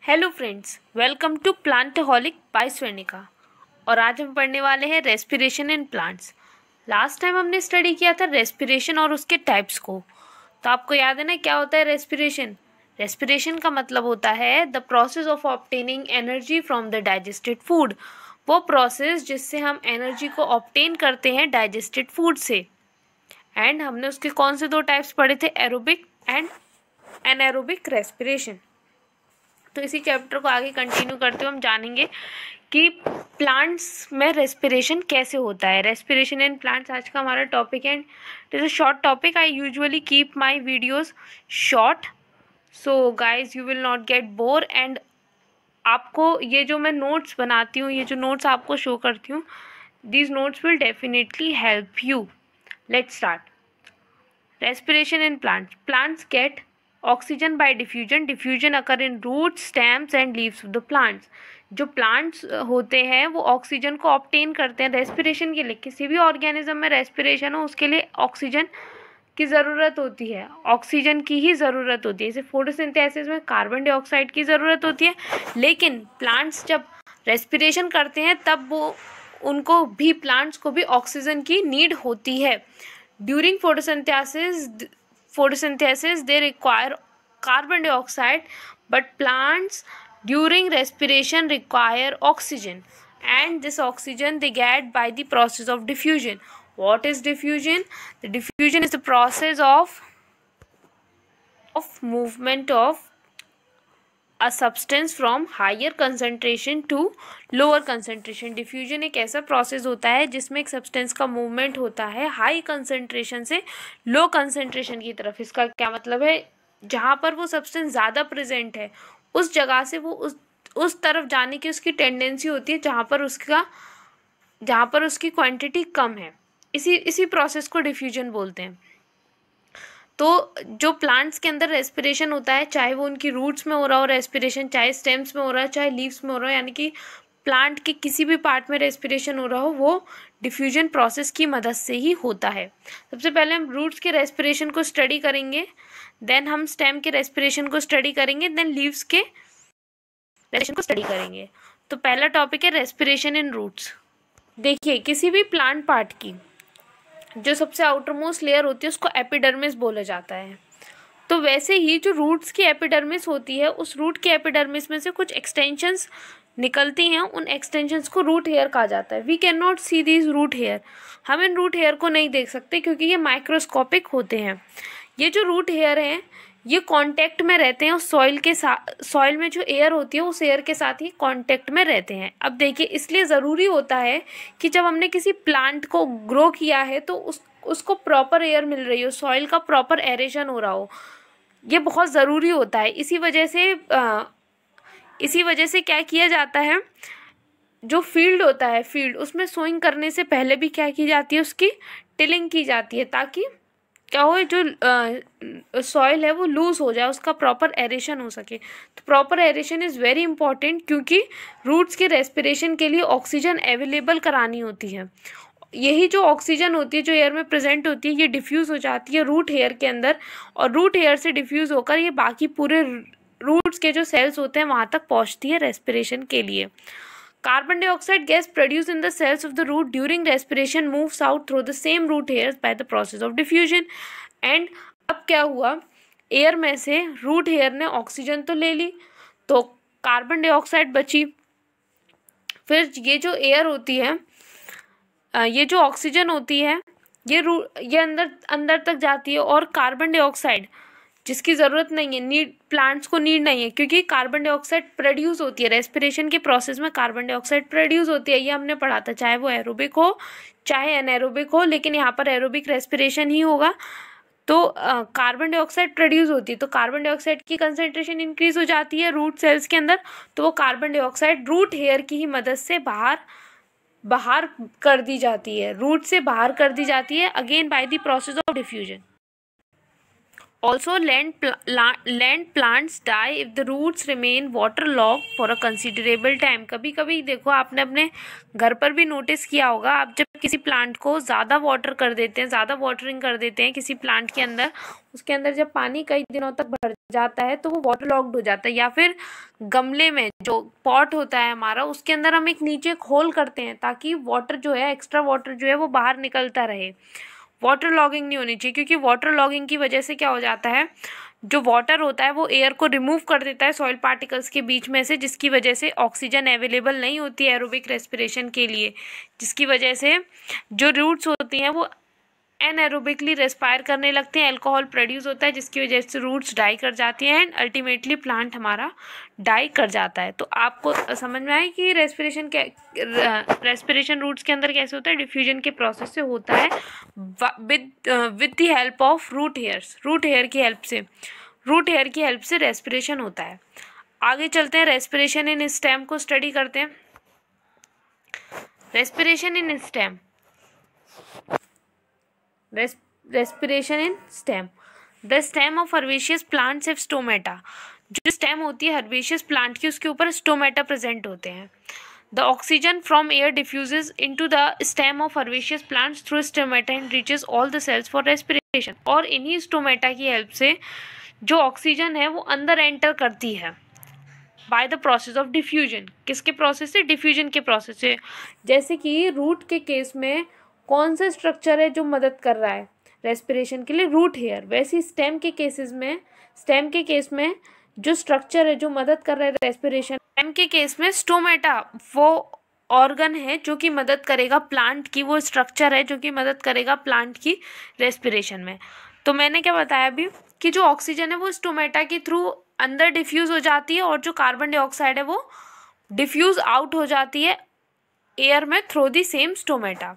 Hello friends, welcome to Plantholic by Swarnika. और आज हम पढ़ने वाले हैं respiration in plants. Last time हमने स्टडी किया था रेस्पिरेशन और उसके टाइप्स को। तो आपको याद है ना क्या होता है रेस्पिरेशन? रेस्पिरेशन का मतलब होता है the process of obtaining energy from the digested food. वो प्रोसेस जिससे हम एनर्जी को ऑब्टेन करते हैं डाइजेस्टेड फूड से। एंड हमने उसके कौन से दो टाइप्स पढ़े थे? Aerobic and anaerobic respiration. तो इसी चैप्टर को आगे कंटिन्यू करते हुए हम जानेंगे कि प्लांट्स में रेस्पिरेशन कैसे होता है। रेस्पिरेशन इन प्लांट्स आज का हमारा टॉपिक है। It is a short topic. I usually keep my videos short so guys you will not gate bore. And आपको ये जो मैं नोट्स बनाती हूँ, ये जो नोट्स आपको शो करती हूँ, these notes will definitely help you. Let's start. Respiration in plants. Plants get oxygen by diffusion. Diffusion occur in roots, stems and leaves of the plants. जो प्लांट्स होते हैं वो ऑक्सीजन को ऑब्टेन करते हैं रेस्पिरेशन के लिए। किसी भी ऑर्गेनिज्म में रेस्पिरेशन हो उसके लिए ऑक्सीजन की ज़रूरत होती है, ऑक्सीजन की ही ज़रूरत होती है। जैसे फोटोसिंथेसिस में कार्बन डाइऑक्साइड की ज़रूरत होती है, लेकिन प्लांट्स जब रेस्पिरेशन करते हैं तब वो उनको भी प्लांट्स को भी ऑक्सीजन की नीड होती है। During photosynthesis they require carbon dioxide, but plants during respiration require oxygen, and this oxygen they get by the process of diffusion. What is diffusion? The diffusion is the process of movement of a substance from higher concentration to lower concentration. Diffusion एक ऐसा process होता है जिसमें एक substance का movement होता है high concentration से लो कंसंट्रेशन की तरफ। इसका क्या मतलब है? जहाँ पर वो सब्सटेंस ज़्यादा प्रेजेंट है उस जगह से वो उस तरफ जाने की उसकी टेंडेंसी होती है जहाँ पर उसकी क्वांटिटी कम है। इसी प्रोसेस को डिफ्यूजन बोलते हैं। तो जो प्लांट्स के अंदर रेस्पिरेशन होता है, चाहे वो उनकी रूट्स में हो रहा हो रेस्पिरेशन, चाहे स्टेम्स में हो रहा है, चाहे लीव्स में हो रहा हो, यानी कि प्लांट के किसी भी पार्ट में रेस्पिरेशन हो रहा हो, वो डिफ्यूजन प्रोसेस की मदद से ही होता है। सबसे पहले हम रूट्स के रेस्पिरेशन को स्टडी करेंगे, देन हम स्टेम के रेस्पिरेशन को स्टडी करेंगे, देन लीव्स के रेस्पिरेशन को स्टडी करेंगे। तो पहला टॉपिक है रेस्पिरेशन इन रूट्स। देखिए, किसी भी प्लांट पार्ट की जो सबसे आउटर मोस्ट लेयर होती है उसको एपिडर्मिस बोला जाता है। तो वैसे ही जो रूट्स की एपिडर्मिस होती है, उस रूट की एपिडर्मिस में से कुछ एक्सटेंशंस निकलती हैं, उन एक्सटेंशंस को रूट हेयर कहा जाता है। We can not see these root hair. हम इन रूट हेयर को नहीं देख सकते क्योंकि ये माइक्रोस्कोपिक होते हैं। ये जो रूट हेयर हैं ये कांटेक्ट में रहते हैं उस सॉइल के साथ। सॉइल में जो एयर होती है उस एयर के साथ ही कांटेक्ट में रहते हैं। अब देखिए, इसलिए ज़रूरी होता है कि जब हमने किसी प्लांट को ग्रो किया है तो उसको प्रॉपर एयर मिल रही हो, सॉइल का प्रॉपर एरेशन हो रहा हो। ये बहुत ज़रूरी होता है। इसी वजह से क्या किया जाता है, जो फील्ड होता है, फील्ड उसमें सोइंग करने से पहले भी क्या की जाती है, उसकी टिलिंग की जाती है, ताकि क्या हो, जो सॉइल है वो लूज हो जाए, उसका प्रॉपर एरेशन हो सके। तो proper aeration is very important, क्योंकि रूट्स के रेस्पिरेशन के लिए ऑक्सीजन अवेलेबल करानी होती है। यही जो ऑक्सीजन होती है जो एयर में प्रेजेंट होती है, ये डिफ्यूज़ हो जाती है रूट हेयर के अंदर, और रूट हेयर से डिफ्यूज़ होकर ये बाकी पूरे रूट्स के जो सेल्स होते हैं वहाँ तक पहुँचती है रेस्पिरेशन के लिए। Carbon dioxide gas produced in the cells of the root during respiration moves out through the same root hairs by the process of diffusion. And अब क्या हुआ, एयर में से रूट हेयर ने ऑक्सीजन तो ले ली, तो कार्बन डाइऑक्साइड बची। फिर ये जो एयर होती है, ये जो ऑक्सीजन होती है, ये अंदर तक जाती है, और कार्बन डाइऑक्साइड जिसकी ज़रूरत नहीं है, नीड प्लांट्स को नीड नहीं है, क्योंकि कार्बन डाइऑक्साइड प्रोड्यूस होती है रेस्पिरेशन के प्रोसेस में। कार्बन डाइऑक्साइड प्रोड्यूस होती है, ये हमने पढ़ा था, चाहे वो एरोबिक हो चाहे एनारोबिक हो, लेकिन यहाँ पर एरोबिक रेस्पिरेशन ही होगा। तो कार्बन डाइऑक्साइड प्रोड्यूस होती है, तो कार्बन डाइऑक्साइड की कंसंट्रेशन इंक्रीज हो जाती है रूट सेल्स के अंदर, तो वो कार्बन डाइऑक्साइड रूट हेयर की ही मदद से बाहर कर दी जाती है, रूट से बाहर कर दी जाती है, again bye the process of diffusion. Also, land plants die if the roots remain waterlogged for a considerable time. कभी कभी देखो, आपने अपने घर पर भी नोटिस किया होगा, आप जब किसी प्लांट को ज़्यादा वाटर कर देते हैं, ज़्यादा वाटरिंग कर देते हैं किसी प्लांट के अंदर, उसके अंदर जब पानी कई दिनों तक भर जाता है तो वो वाटर लॉक्ड हो जाता है। या फिर गमले में जो पॉट होता है हमारा, उसके अंदर हम एक नीचे एक होल करते हैं ताकि वाटर जो है, एक्स्ट्रा वाटर जो है वो बाहर निकलता रहे। वाटर लॉगिंग नहीं होनी चाहिए, क्योंकि वाटर लॉगिंग की वजह से क्या हो जाता है, जो वाटर होता है वो एयर को रिमूव कर देता है सॉइल पार्टिकल्स के बीच में से, जिसकी वजह से ऑक्सीजन अवेलेबल नहीं होती है एरोबिक रेस्पिरेशन के लिए, जिसकी वजह से जो रूट्स होती हैं वो एनएरोबिकली रेस्पायर करने लगते हैं, अल्कोहल प्रोड्यूस होता है जिसकी वजह से रूट्स डाई कर जाती हैं एंड अल्टीमेटली प्लांट हमारा डाई कर जाता है। तो आपको समझ में आए कि रेस्पिरेशन रूट्स के अंदर कैसे होता है, डिफ्यूजन के प्रोसेस से होता है with the help of root hairs, root hair की हेल्प से रेस्पिरेशन होता है। आगे चलते हैं, रेस्पिरेशन इन स्टेम को स्टडी करते हैं। Respiration in stem, respiration in stem. The stem of herbaceous plants have stomata. जो स्टेम होती है हर्बेशियस प्लांट की, उसके ऊपर स्टोमेटा प्रेजेंट होते हैं। The oxygen from air diffuses into the stem of herbaceous plants through stomata and reaches all the cells for respiration. और इन्हीं स्टोमेटा की हेल्प से जो ऑक्सीजन है वो अंदर एंटर करती है by the process of diffusion. किसके प्रोसेस से? डिफ्यूजन के प्रोसेस से। जैसे कि रूट के केस में कौन सा स्ट्रक्चर है जो मदद कर रहा है रेस्पिरेशन के लिए? Root hair. वैसे स्टेम के केस में जो स्ट्रक्चर है जो मदद कर रहा है रेस्पिरेशन, स्टेम के केस में स्टोमेटा वो ऑर्गन है जो कि मदद करेगा प्लांट की, वो स्ट्रक्चर है जो कि मदद करेगा प्लांट की रेस्पिरेशन में। तो मैंने क्या बताया अभी कि जो ऑक्सीजन है वो स्टोमेटा के थ्रू अंदर डिफ्यूज़ हो जाती है और जो कार्बन डाइऑक्साइड है वो डिफ्यूज़ आउट हो जाती है एयर में थ्रू दी सेम स्टोमेटा।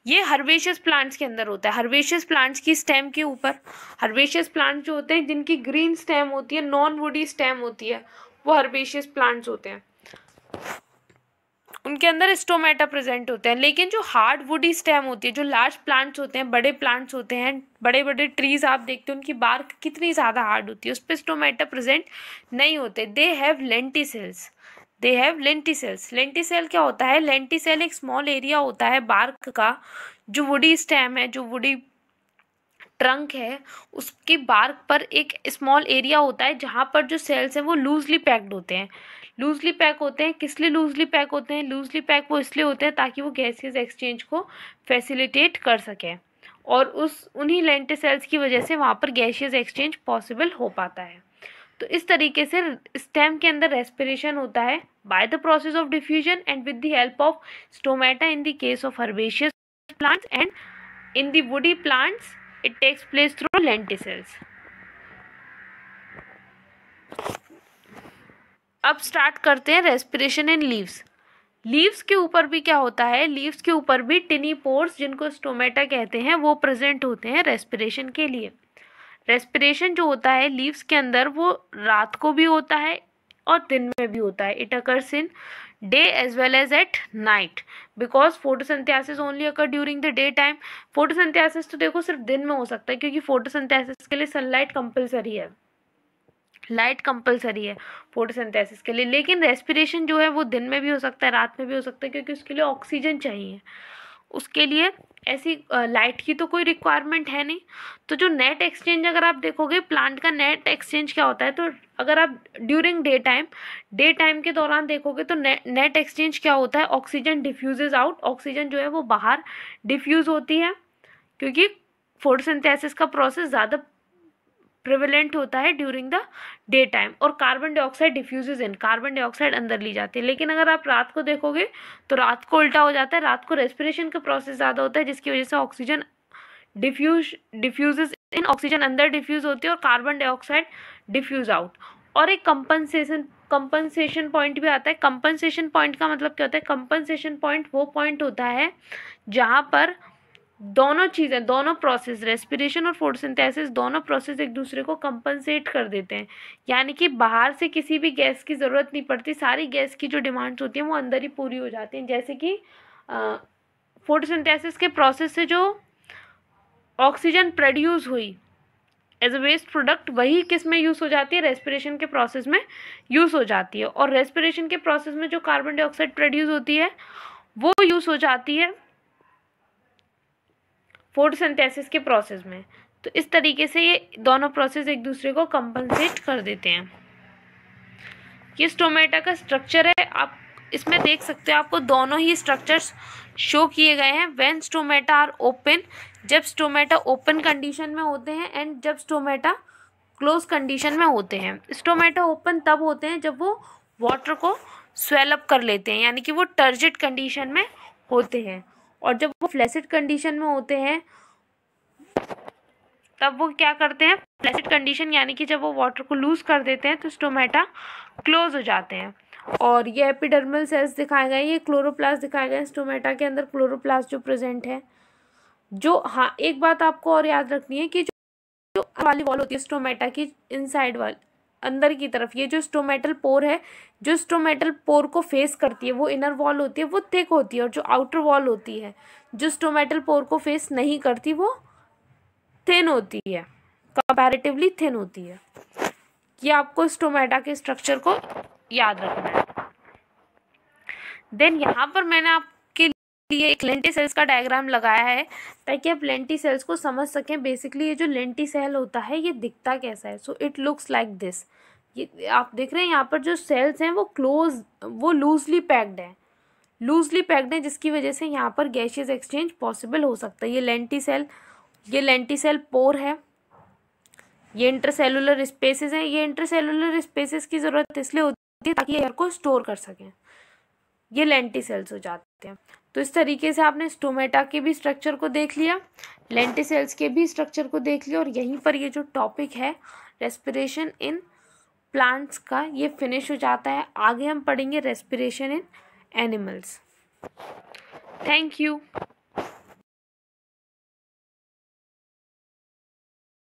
ये हर्बेशियस प्लांट्स के अंदर होता है। हर्बेशियस प्लांट्स की स्टेम के ऊपर, हर्बेशियस प्लांट्स जो होते हैं जिनकी ग्रीन स्टेम होती है, नॉन वुडी स्टेम होती है, वो हर्बेशियस प्लांट्स होते हैं, उनके अंदर स्टोमेटा प्रेजेंट होते हैं। लेकिन जो हार्ड वुडी स्टेम होती है, जो लार्ज प्लांट्स होते हैं, बड़े प्लांट्स होते हैं, बड़े बड़े ट्रीज आप देखते हो उनकी बार्क कितनी ज़्यादा हार्ड होती है, उस पर स्टोमेटा प्रेजेंट नहीं होते। They have lenticels, they have lenticels. Lenticel क्या होता है? लेंटिसेल एक स्मॉल एरिया होता है बार्क का, जो वुडी स्टेम है, जो वुडी ट्रंक है, उसकी बार्क पर एक स्मॉल एरिया होता है जहाँ पर जो सेल्स हैं वो लूजली पैक्ड होते हैं। लूजली पैक होते हैं, किस लिए लूजली पैक होते हैं? लूजली पैक वो इसलिए होते हैं ताकि वो गैसेस एक्सचेंज को फैसिलिटेट कर सकें, और उन्हीं लेंटिसेल्स की वजह से वहाँ पर गैसियस एक्सचेंज पॉसिबल हो पाता है। तो इस तरीके से स्टेम के अंदर रेस्पिरेशन होता है by the process of diffusion and with the help of stomata in the case of herbaceous plants, and in the woody plants it takes place through lenticels. अब स्टार्ट करते हैं रेस्पिरेशन इन लीव्स। लीव्स के ऊपर भी क्या होता है? Leaves के ऊपर भी टिनी पोर्स, जिनको स्टोमेटा कहते हैं, वो प्रेजेंट होते हैं रेस्पिरेशन के लिए। रेस्पिरेशन जो होता है लीव्स के अंदर वो रात को भी होता है और दिन में भी होता है। It occurs in day as well as at night, because photosynthesis only occur during the day time. Photosynthesis तो देखो सिर्फ दिन में हो सकता है, क्योंकि फोटोसिंथेसिस के लिए सनलाइट कंपलसरी है, लाइट कंपलसरी है फोटोसिंथेसिस के लिए। लेकिन रेस्पिरेशन जो है वो दिन में भी हो सकता है, रात में भी हो सकता है, क्योंकि उसके लिए ऑक्सीजन चाहिए। उसके लिए ऐसी लाइट की तो कोई रिक्वायरमेंट है नहीं। तो जो नेट एक्सचेंज अगर आप देखोगे प्लांट का, नेट एक्सचेंज क्या होता है? तो अगर आप ड्यूरिंग डे टाइम के दौरान देखोगे तो नेट एक्सचेंज क्या होता है? ऑक्सीजन डिफ्यूजेज आउट, ऑक्सीजन जो है वो बाहर डिफ्यूज़ होती है, क्योंकि फोटोसिंथेसिस का प्रोसेस ज़्यादा प्रिवेलेंट होता है ड्यूरिंग द डे टाइम, और कार्बन डाइऑक्साइड डिफ्यूजेज इन, कार्बन डाइऑक्साइड अंदर ली जाती है। लेकिन अगर आप रात को देखोगे तो रात को उल्टा हो जाता है, रात को रेस्पिरेशन का प्रोसेस ज़्यादा होता है, जिसकी वजह से ऑक्सीजन डिफ्यूजेज इन, ऑक्सीजन अंदर डिफ्यूज़ होती है और कार्बन डाइऑक्साइड डिफ्यूज़ आउट। और एक कंपनसेशन पॉइंट भी आता है। कंपनसेशन पॉइंट का मतलब क्या होता है? कंपनसेशन पॉइंट वो पॉइंट होता है जहाँ पर दोनों चीज़ें, दोनों प्रोसेस, रेस्पिरेशन और फोटोसिंथेसिस, दोनों प्रोसेस एक दूसरे को कंपनसेट कर देते हैं। यानी कि बाहर से किसी भी गैस की ज़रूरत नहीं पड़ती, सारी गैस की जो डिमांड्स होती हैं वो अंदर ही पूरी हो जाती हैं। जैसे कि फोटोसिंथेसिस के प्रोसेस से जो ऑक्सीजन प्रोड्यूस हुई एज अ वेस्ट प्रोडक्ट, वही किस में यूज़ हो जाती है? रेस्पिरेशन के प्रोसेस में यूज़ हो जाती है। और रेस्पिरेशन के प्रोसेस में जो कार्बन डाइऑक्साइड प्रोड्यूस होती है वो यूज़ हो जाती है फोटोसिंथेसिस के प्रोसेस में। तो इस तरीके से ये दोनों प्रोसेस एक दूसरे को कंपनसेट कर देते हैं। ये स्टोमेटा का स्ट्रक्चर है, आप इसमें देख सकते हो आपको दोनों ही स्ट्रक्चर्स शो किए गए हैं। व्हेन स्टोमेटा आर ओपन, जब स्टोमेटा ओपन कंडीशन में होते हैं, एंड जब स्टोमेटा क्लोज कंडीशन में होते हैं। स्टोमेटा ओपन तब होते हैं जब वो वाटर को स्वेल अप कर लेते हैं, यानी कि वो टर्जिड कंडीशन में होते हैं। और जब वो फ्लैसिड कंडीशन में होते हैं तब वो क्या करते हैं, फ्लैसिड कंडीशन यानी कि जब वो वाटर को लूज कर देते हैं तो स्टोमेटा क्लोज हो जाते हैं। और ये एपिडर्मल सेल्स दिखाए गए, ये क्लोरोप्लास्ट दिखाए गए। स्टोमेटा के अंदर क्लोरोप्लास्ट जो प्रेजेंट है, जो हाँ एक बात आपको और याद रखनी है कि जो वाली वॉल होती है स्टोमेटा की इनसाइड वाली अंदर की तरफ, ये जो स्टोमेटल पोर है, जो स्टोमेटल पोर को फेस करती है वो इनर वॉल होती है, वो थिक होती है। और जो आउटर वॉल होती है जो स्टोमेटल पोर को फेस नहीं करती वो थिन होती है, कंपैरेटिवली थिन होती है। ये आपको स्टोमेटा के स्ट्रक्चर को याद रखना है। देन यहाँ पर मैंने आपके लिए एक लेंटिसेल्स का डायग्राम लगाया है ताकि आप लेंटिसेल्स को समझ सकें। बेसिकली ये जो लेंटिसेल होता है ये दिखता कैसा है। So it looks like this. ये आप देख रहे हैं यहाँ पर जो सेल्स हैं वो लूजली पैक्ड है, जिसकी वजह से यहाँ पर गैसियस एक्सचेंज पॉसिबल हो सकता है। ये लेंटिसेल पोर है, ये इंटरसेलुलर स्पेसेस हैं। ये इंटरसेलुलर स्पेसेस की ज़रूरत इसलिए होती है ताकि एयर को स्टोर कर सकें। ये लेंटिसेल्स हो जाते हैं। तो इस तरीके से आपने स्टोमेटा के भी स्ट्रक्चर को देख लिया, लेंटिसेल्स के भी स्ट्रक्चर को देख लिया, और यहीं पर ये जो टॉपिक है रेस्पिरेशन इन प्लांट्स का ये फिनिश हो जाता है। आगे हम पढ़ेंगे respiration in animals. Thank you.